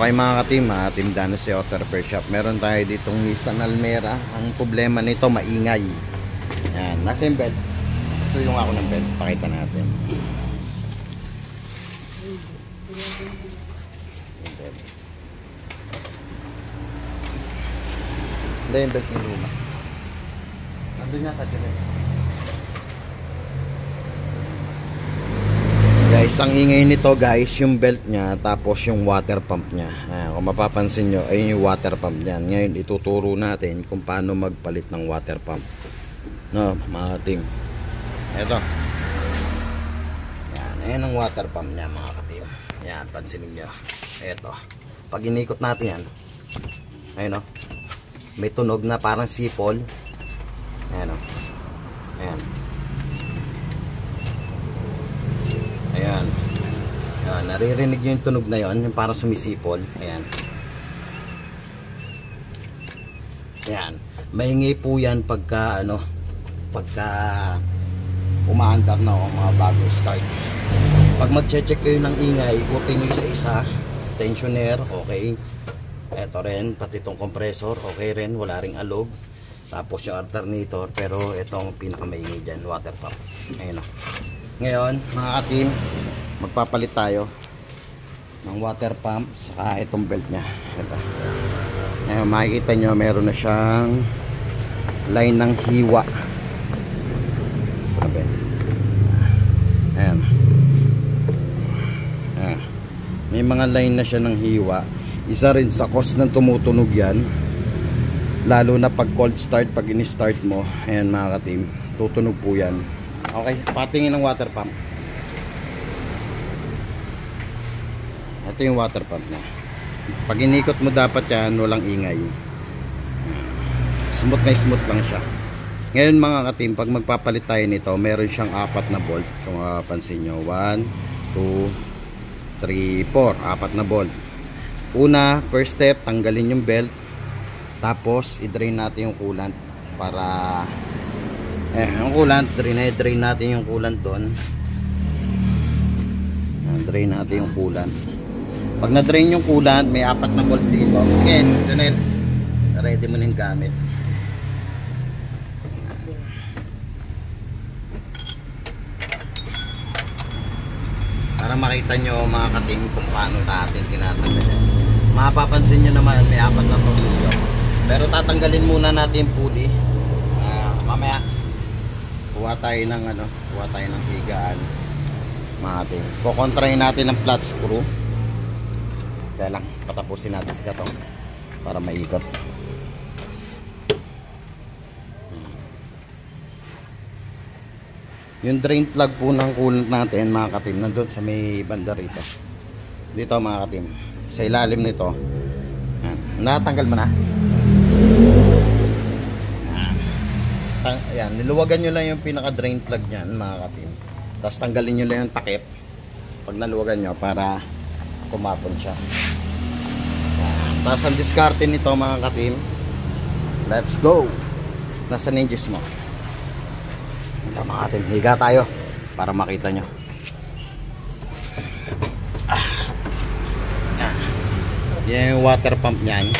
Okay mga ka-team, Team Danos si Auto Repair Shop. Meron tayo ditong Nissan Almera. Ang problema nito, maingay. Yan, nasa yung bed. So yung ako ng bed, pakita natin. Yung bed. Hindi yung bed yung luma. Nandun yata dyan. Guys, ang ingay nito guys, yung belt nya, tapos yung water pump nya. Kung mapapansin nyo, ayun yung water pump nya. Ngayon, ituturo natin kung paano magpalit ng water pump. No, mga ka-team. Ito. Yan, ayan ang water pump nya mga ka-team. Yan, pansinin nyo. Ito. Pag inikot natin yan, ayun o. May tunog na parang sipol. Ayan o. Ayan. Ayan. Ayan, naririnig nyo yung tunog na yon, yung parang sumisipol. Ayan. Ayan. Maingay po yan pagka umaandar na o mga bagong start. Pag mag-check kayo ng ingay, ikutin nyo isa-isa. Tensioner, okay. Ito rin, pati itong compressor, okay rin, wala ring alog. Tapos yung alternator, pero itong pinakamaingay dyan, water pump. Ayan o. Ngayon, mga ka-team, magpapalit tayo ng water pump saka itong belt nya. Ito. Ngayon, makikita nyo, meron na siyang line ng hiwa. Sabi. Ayan. Ayan. May mga line na siya ng hiwa. Isa rin sa cause ng tumutunog yan. Lalo na pag cold start, pag in-start mo. Ayan mga ka-team, tutunog po yan. Okay, patingin ng water pump. Ito yung water pump na. Pag inikot mo dapat yan, walang ingay. Smooth na smooth lang siya. Ngayon mga ka-team, pag magpapalit tayo nito, meron siyang 4 na bolt. Kung mapapansin nyo, 1, 2, 3, 4. 4 na bolt. Una, first step, tanggalin yung belt. Tapos, i-drain natin yung coolant para yung coolant, drain natin yung coolant doon. Drain natin yung coolant. Pag na-drain yung coolant, may 4 na bolt dito. Sige, Jonel, ready mo na yung gamit. Para makita nyo mga ka-team kung paano natin tinatanggal yan. Mapapansin nyo naman, may 4 na bolt dito. Pero tatanggalin muna natin yung pulley. Mamaya kuha tayo ng higaan. Matin. Kukontrahin natin ng flat screw. Kaya lang, patapusin natin si katong para maikot. Yung drain plug po ng coolant natin mga ka-team, nandun sa may banda rito. Dito mga ka-team, sa ilalim nito. Natanggal mo na. Ayan, niluwagan nyo lang yung pinaka drain plug nyan mga ka-team. Tapos tanggalin nyo lang yung takip pag naluwagan nyo para kumapon siya. Tapos ang diskarte nito mga ka-team, let's go. Nasa ninjas mo. Ito mga ka-team, higa tayo para makita nyo. Yan yung water pump nyan.